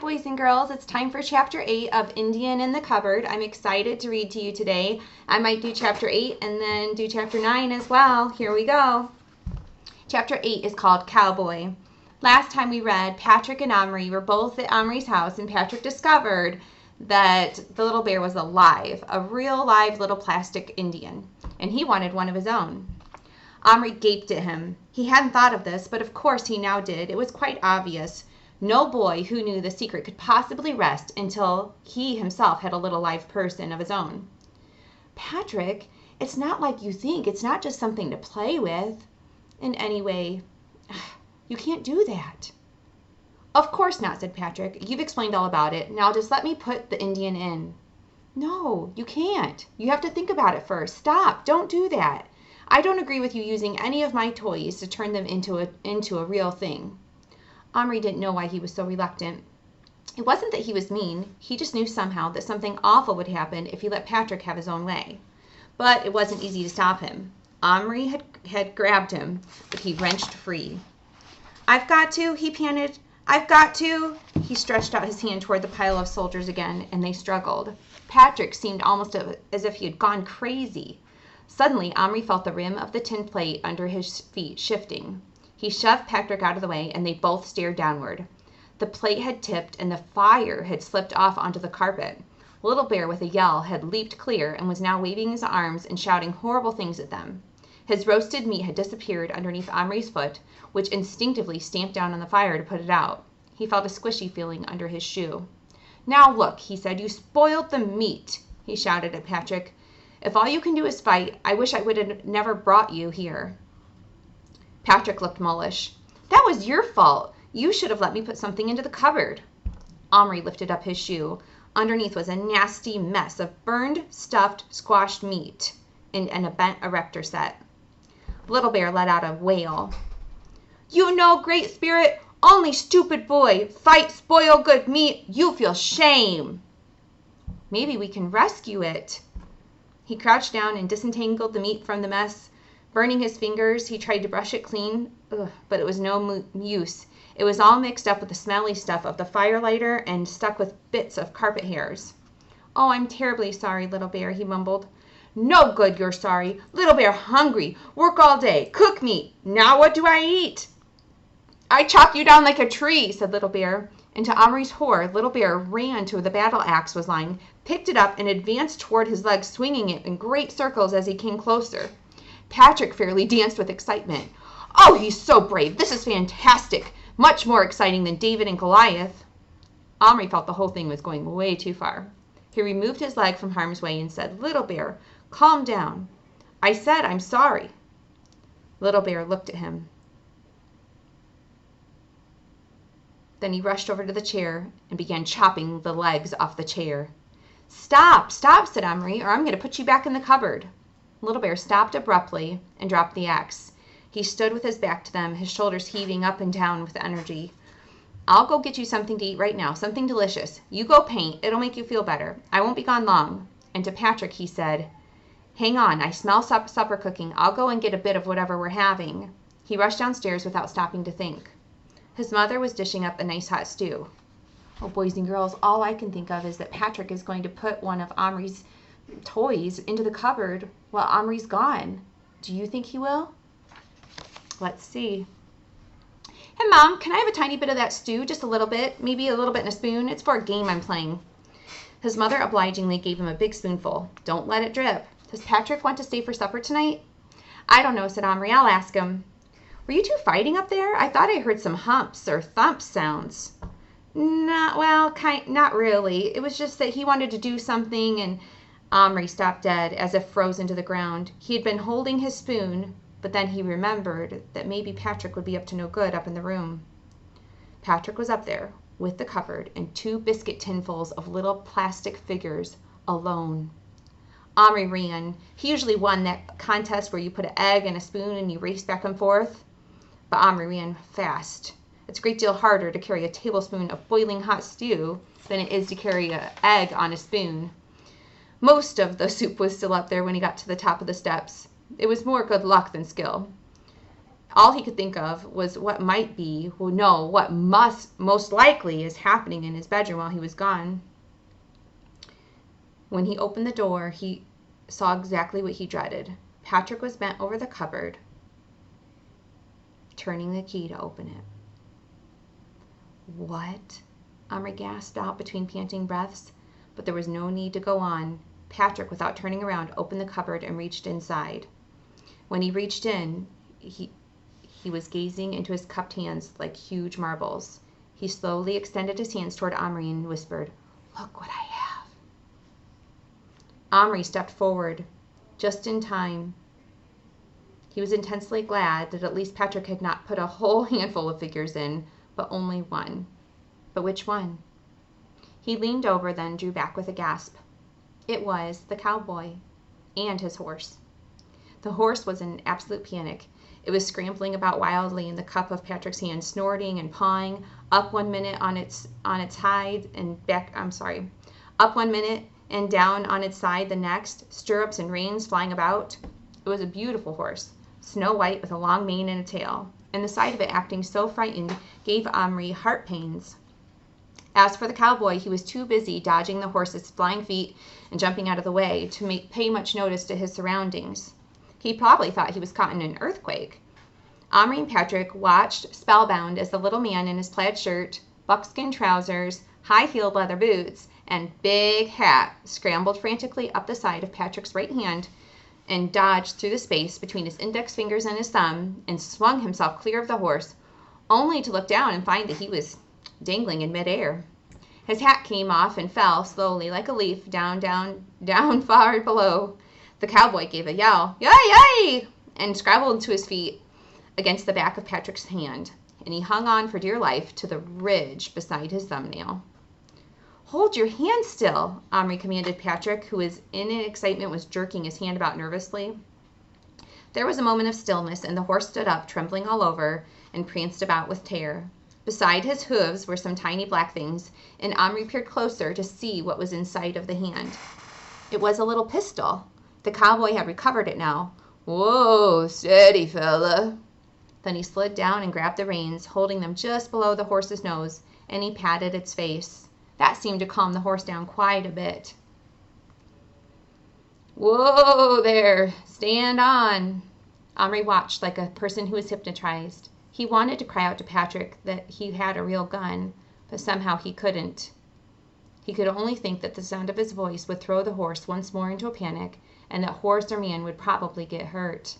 boys and girls. It's time for Chapter 8 of Indian in the Cupboard. I'm excited to read to you today. I might do Chapter 8 and then do Chapter 9 as well. Here we go. Chapter 8 is called Cowboy. Last time we read, Patrick and Omri were both at Omri's house, and Patrick discovered that the little bear was alive, a real live little plastic Indian, and he wanted one of his own. Omri gaped at him. He hadn't thought of this, but of course he now did. It was quite obvious. No boy who knew the secret could possibly rest until he himself had a little live person of his own. Patrick, it's not like you think. It's not just something to play with. And anyway, you can't do that. Of course not, said Patrick. You've explained all about it. Now just let me put the Indian in. No, you can't. You have to think about it first. Stop. Don't do that. I don't agree with you using any of my toys to turn them into a real thing. Omri didn't know why he was so reluctant. It wasn't that he was mean. He just knew somehow that something awful would happen if he let Patrick have his own way. But it wasn't easy to stop him. Omri had grabbed him, but he wrenched free. I've got to, he panted. I've got to. He stretched out his hand toward the pile of soldiers again, and they struggled. Patrick seemed almost as if he had gone crazy. Suddenly, Omri felt the rim of the tin plate under his feet shifting. He shoved Patrick out of the way, and they both stared downward. The plate had tipped, and the fire had slipped off onto the carpet. Little Bear, with a yell, had leaped clear and was now waving his arms and shouting horrible things at them. His roasted meat had disappeared underneath Omri's foot, which instinctively stamped down on the fire to put it out. He felt a squishy feeling under his shoe. Now look, he said, you spoiled the meat, he shouted at Patrick. If all you can do is fight, I wish I would have never brought you here. Patrick looked mullish. That was your fault. You should have let me put something into the cupboard. Omri lifted up his shoe. Underneath was a nasty mess of burned, stuffed, squashed meat and a bent erector set. Little Bear let out a wail. You know, Great Spirit, only stupid boy, fight, spoil good meat, you feel shame. Maybe we can rescue it. He crouched down and disentangled the meat from the mess. Burning his fingers, he tried to brush it clean, but it was no use. It was all mixed up with the smelly stuff of the firelighter and stuck with bits of carpet hairs. Oh, I'm terribly sorry, Little Bear, he mumbled. No good you're sorry. Little Bear hungry, work all day, cook meat. Now what do I eat? I chop you down like a tree, said Little Bear. And to Omri's horror, Little Bear ran to where the battle axe was lying, picked it up, and advanced toward his leg, swinging it in great circles as he came closer. Patrick fairly danced with excitement. Oh, he's so brave. This is fantastic. Much more exciting than David and Goliath. Omri felt the whole thing was going way too far. He removed his leg from harm's way and said, Little Bear, calm down. I said I'm sorry. Little Bear looked at him. Then he rushed over to the chair and began chopping the legs off the chair. Stop, stop, said Omri, or I'm going to put you back in the cupboard. Little Bear stopped abruptly and dropped the axe. He stood with his back to them, his shoulders heaving up and down with energy. I'll go get you something to eat right now, something delicious. You go paint. It'll make you feel better. I won't be gone long. And to Patrick he said, Hang on, I smell supper cooking. I'll go and get a bit of whatever we're having. He rushed downstairs without stopping to think. His mother was dishing up a nice hot stew. Oh, boys and girls, all I can think of is that Patrick is going to put one of Omri's toys into the cupboard while Omri's gone. Do you think he will? Let's see. Hey, Mom, can I have a tiny bit of that stew? Just a little bit. Maybe a little bit in a spoon. It's for a game I'm playing. His mother obligingly gave him a big spoonful. Don't let it drip. Does Patrick want to stay for supper tonight? I don't know, said Omri. I'll ask him. Were you two fighting up there? I thought I heard some humps or thumps sounds. Not really. It was just that he wanted to do something and Omri stopped dead as if frozen to the ground. He had been holding his spoon, but then he remembered that maybe Patrick would be up to no good up in the room. Patrick was up there with the cupboard and 2 biscuit tinfuls of little plastic figures alone. Omri ran. He usually won that contest where you put an egg in a spoon and you race back and forth. But Omri ran fast. It's a great deal harder to carry a tablespoon of boiling hot stew than it is to carry an egg on a spoon. Most of the soup was still up there when he got to the top of the steps. It was more good luck than skill. All he could think of was what might be, well, no, what most likely is happening in his bedroom while he was gone. When he opened the door, he saw exactly what he dreaded. Patrick was bent over the cupboard, turning the key to open it. What? Omri gasped out between panting breaths, but there was no need to go on. Patrick, without turning around, opened the cupboard and reached inside. When he reached in, he was gazing into his cupped hands like huge marbles. He slowly extended his hands toward Omri and whispered, "Look what I have." Omri stepped forward, just in time. He was intensely glad that at least Patrick had not put a whole handful of figures in, but only one. But which one? He leaned over, then drew back with a gasp. It was the cowboy and his horse. The horse was in absolute panic. It was scrambling about wildly in the cup of Patrick's hand, snorting and pawing, up 1 minute on its hide and back, up 1 minute and down on its side the next, stirrups and reins flying about. It was a beautiful horse, snow white with a long mane and a tail, and the sight of it acting so frightened gave Omri heart pains. As for the cowboy, he was too busy dodging the horse's flying feet and jumping out of the way to pay much notice to his surroundings. He probably thought he was caught in an earthquake. Omri and Patrick watched spellbound as the little man in his plaid shirt, buckskin trousers, high-heeled leather boots, and big hat scrambled frantically up the side of Patrick's right hand and dodged through the space between his index fingers and his thumb and swung himself clear of the horse, only to look down and find that he was dangling in midair. His hat came off and fell slowly like a leaf down far below. The cowboy gave a yell, "Yay, yay!" and scrabbled to his feet against the back of Patrick's hand, and he hung on for dear life to the ridge beside his thumbnail. "Hold your hand still," Omri commanded Patrick, who in excitement was jerking his hand about nervously. There was a moment of stillness, and the horse stood up, trembling all over, and pranced about with terror. Beside his hooves were some tiny black things, and Omri peered closer to see what was inside of the hand. It was a little pistol. The cowboy had recovered it now. "Whoa, steady, fella." Then he slid down and grabbed the reins, holding them just below the horse's nose, and he patted its face. That seemed to calm the horse down quite a bit. "Whoa there, stand on." Omri watched like a person who was hypnotized. He wanted to cry out to Patrick that he had a real gun, but somehow he couldn't. He could only think that the sound of his voice would throw the horse once more into a panic, and that horse or man would probably get hurt.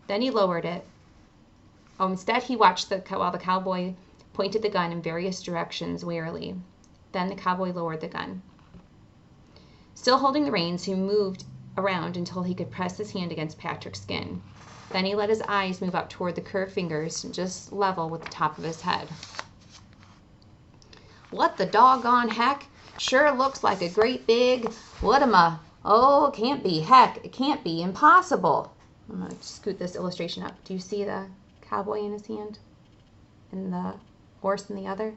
Then he lowered it. Instead, he watched while the cowboy pointed the gun in various directions warily. Then the cowboy lowered the gun. Still holding the reins, he moved around until he could press his hand against Patrick's skin. Then he let his eyes move up toward the curved fingers, just level with the top of his head. "What the doggone heck? Sure looks like a great big, oh, it can't be, heck, it can't be, impossible." I'm going to scoot this illustration up. Do you see the cowboy in his hand and the horse in the other?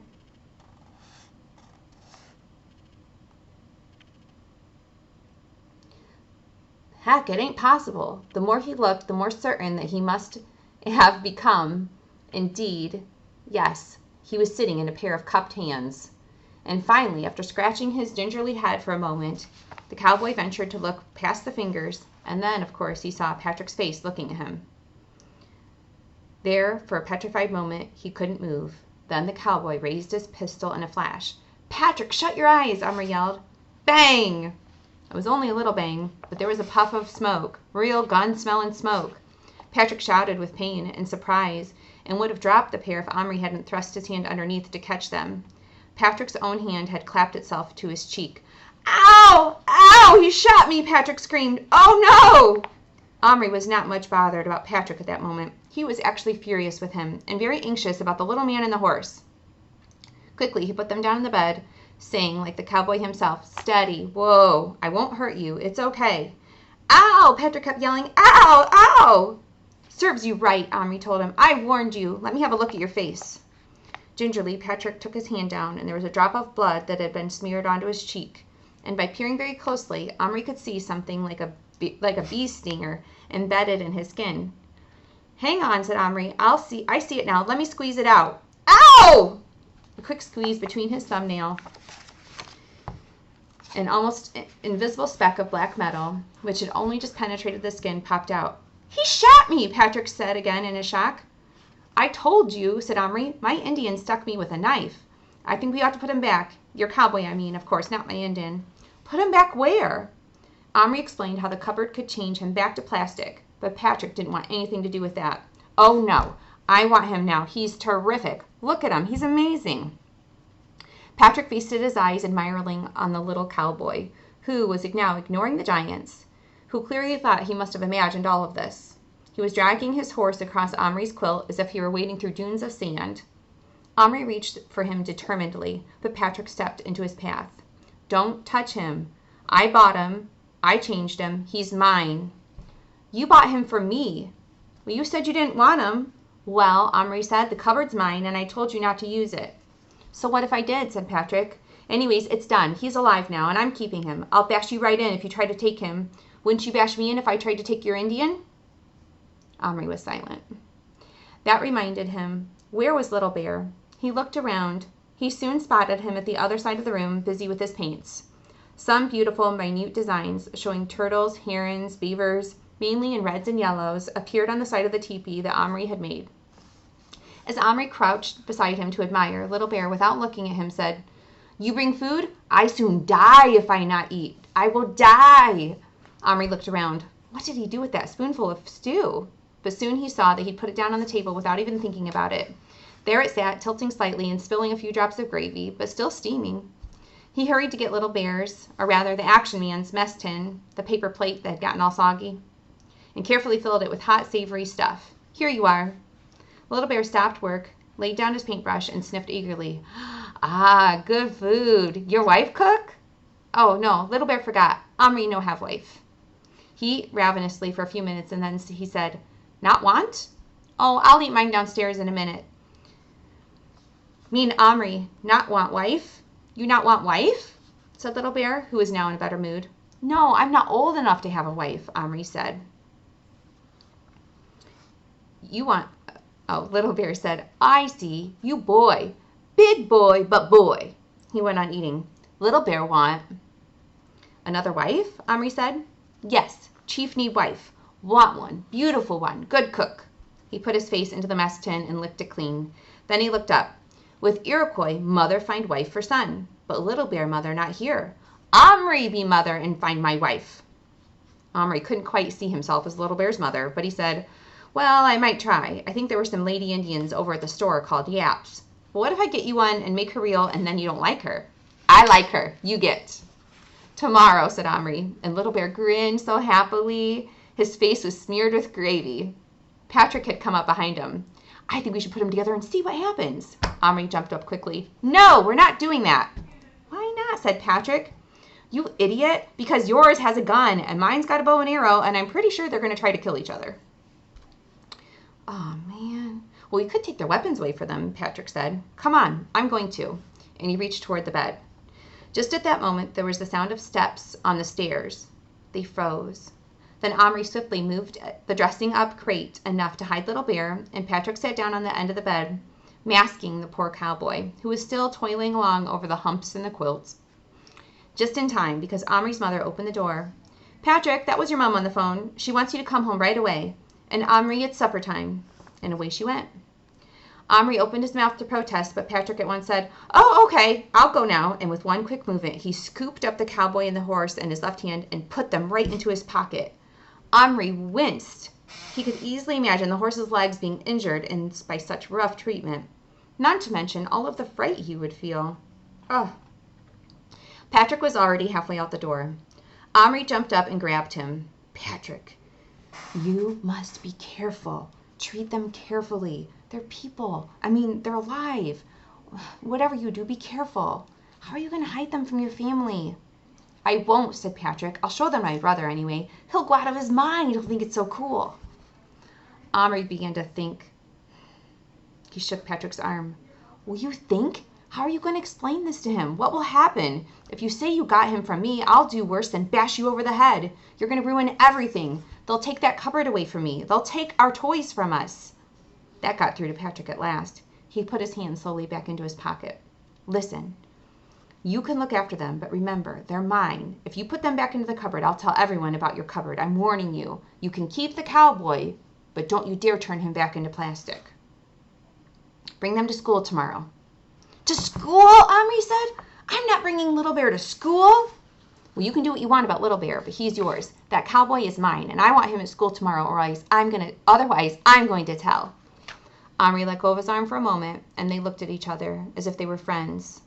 Heck, it ain't possible. The more he looked, the more certain that he must have become. Indeed, yes, he was sitting in a pair of cupped hands. And finally, after scratching his gingerly head for a moment, the cowboy ventured to look past the fingers, and then, of course, he saw Patrick's face looking at him. There, for a petrified moment, he couldn't move. Then the cowboy raised his pistol in a flash. "Patrick, shut your eyes!" Omri yelled. Bang! It was only a little bang, but there was a puff of smoke, real gun-smelling smoke. Patrick shouted with pain and surprise, and would have dropped the pair if Omri hadn't thrust his hand underneath to catch them. Patrick's own hand had clapped itself to his cheek. "Ow! Ow! He shot me!" Patrick screamed. "Oh, no!" Omri was not much bothered about Patrick at that moment. He was actually furious with him, and very anxious about the little man and the horse. Quickly, he put them down in the bed, saying, like the cowboy himself, "Steady, whoa, I won't hurt you, it's okay." "Ow!" Patrick kept yelling. "Ow! Ow!" "Serves you right," Omri told him. "I warned you. Let me have a look at your face." Gingerly, Patrick took his hand down, and there was a drop of blood that had been smeared onto his cheek. And by peering very closely, Omri could see something like a bee stinger embedded in his skin. Hang on, said Omri. I see it now. Let me squeeze it out. Ow! A quick squeeze between his thumbnail. An almost invisible speck of black metal, which had only just penetrated the skin, popped out. He shot me, Patrick said again in a shock. I told you, said Omri. My Indian stuck me with a knife. I think we ought to put him back. Your cowboy, I mean, of course, not my Indian. Put him back where? Omri explained how the cupboard could change him back to plastic, but Patrick didn't want anything to do with that. Oh, no. I want him now. He's terrific. Look at him. He's amazing. Patrick feasted his eyes admiringly on the little cowboy, who was now ignoring the giants, who clearly thought he must have imagined all of this. He was dragging his horse across Omri's quilt as if he were wading through dunes of sand. Omri reached for him determinedly, but Patrick stepped into his path. Don't touch him. I bought him. I changed him. He's mine. You bought him for me. Well, you said you didn't want him. Well, Omri said, the cupboard's mine, and I told you not to use it. So what if I did, said Patrick. Anyways, it's done. He's alive now, and I'm keeping him. I'll bash you right in if you try to take him. Wouldn't you bash me in if I tried to take your Indian? Omri was silent. That reminded him, where was Little Bear? He looked around. He soon spotted him at the other side of the room, busy with his paints. Some beautiful, minute designs showing turtles, herons, beavers, mainly in reds and yellows, appeared on the side of the teepee that Omri had made. As Omri crouched beside him to admire, Little Bear, without looking at him, said, You bring food? I soon die if I not eat. I will die. Omri looked around. What did he do with that spoonful of stew? But soon he saw that he'd put it down on the table without even thinking about it. There it sat, tilting slightly and spilling a few drops of gravy, but still steaming. He hurried to get Little Bear's, or rather the Action Man's, mess tin, the paper plate that had gotten all soggy, and carefully filled it with hot, savory stuff. Here you are. Little Bear stopped work, laid down his paintbrush, and sniffed eagerly. Ah, good food. Your wife cook? Oh, no, Little Bear forgot. Omri no have wife. He ate ravenously for a few minutes, and then he said, Not want? Oh, I'll eat mine downstairs in a minute. Mean Omri, not want wife? You not want wife? Said Little Bear, who was now in a better mood. No, I'm not old enough to have a wife, Omri said. You want... Oh, Little Bear said, I see, you boy. Big boy, but boy. He went on eating. Little Bear want... Another wife? Omri said. Yes, chief need wife. Want one, beautiful one, good cook. He put his face into the mess tin and licked it clean. Then he looked up. With Iroquois, mother find wife for son. But Little Bear mother not here. Omri be mother and find my wife. Omri couldn't quite see himself as Little Bear's mother, but he said, Well, I might try. I think there were some lady Indians over at the store called Yaps. But what if I get you one and make her real and then you don't like her? I like her. You get. Tomorrow, said Omri, and Little Bear grinned so happily. His face was smeared with gravy. Patrick had come up behind him. I think we should put them together and see what happens. Omri jumped up quickly. No, we're not doing that. Why not, said Patrick. You idiot, because yours has a gun and mine's got a bow and arrow, and I'm pretty sure they're going to try to kill each other. Oh, man. Well, you could take their weapons away for them, Patrick said. Come on, I'm going to. And he reached toward the bed. Just at that moment, there was the sound of steps on the stairs. They froze. Then Omri swiftly moved the dressing-up crate enough to hide Little Bear, and Patrick sat down on the end of the bed, masking the poor cowboy, who was still toiling along over the humps in the quilts. Just in time, because Omri's mother opened the door. Patrick, that was your mom on the phone. She wants you to come home right away. And Omri, it's supper time. And away she went. Omri opened his mouth to protest, but Patrick at once said, Oh, okay, I'll go now. And with one quick movement, he scooped up the cowboy and the horse in his left hand and put them right into his pocket. Omri winced. He could easily imagine the horse's legs being injured by such rough treatment. Not to mention all of the fright he would feel. Oh. Patrick was already halfway out the door. Omri jumped up and grabbed him. Patrick, you must be careful. Treat them carefully. They're people. I mean, they're alive. Whatever you do, be careful. How are you going to hide them from your family? I won't, said Patrick. I'll show them my brother anyway. He'll go out of his mind. He'll think it's so cool. Omri began to think. He shook Patrick's arm. Will you think? How are you going to explain this to him? What will happen? If you say you got him from me, I'll do worse than bash you over the head. You're going to ruin everything. They'll take that cupboard away from me. They'll take our toys from us. That got through to Patrick at last. He put his hand slowly back into his pocket. Listen, you can look after them, but remember, they're mine. If you put them back into the cupboard, I'll tell everyone about your cupboard. I'm warning you. You can keep the cowboy, but don't you dare turn him back into plastic. Bring them to school tomorrow. To school? Omri said. I'm not bringing Little Bear to school. Well, you can do what you want about Little Bear, but he's yours. That cowboy is mine, and I want him at school tomorrow, or otherwise I'm going to tell. Omri let go of his arm for a moment, and they looked at each other as if they were friends.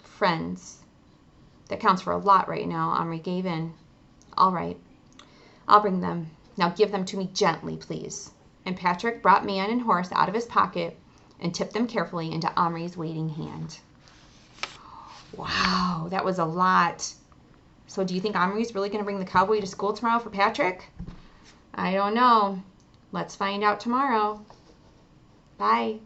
Friends. That counts for a lot right now. Omri gave in. All right. I'll bring them. Now give them to me gently, please. And Patrick brought man and horse out of his pocket and tipped them carefully into Omri's waiting hand. Wow, that was a lot. So do you think Omri's really going to bring the cowboy to school tomorrow for Patrick? I don't know. Let's find out tomorrow. Bye.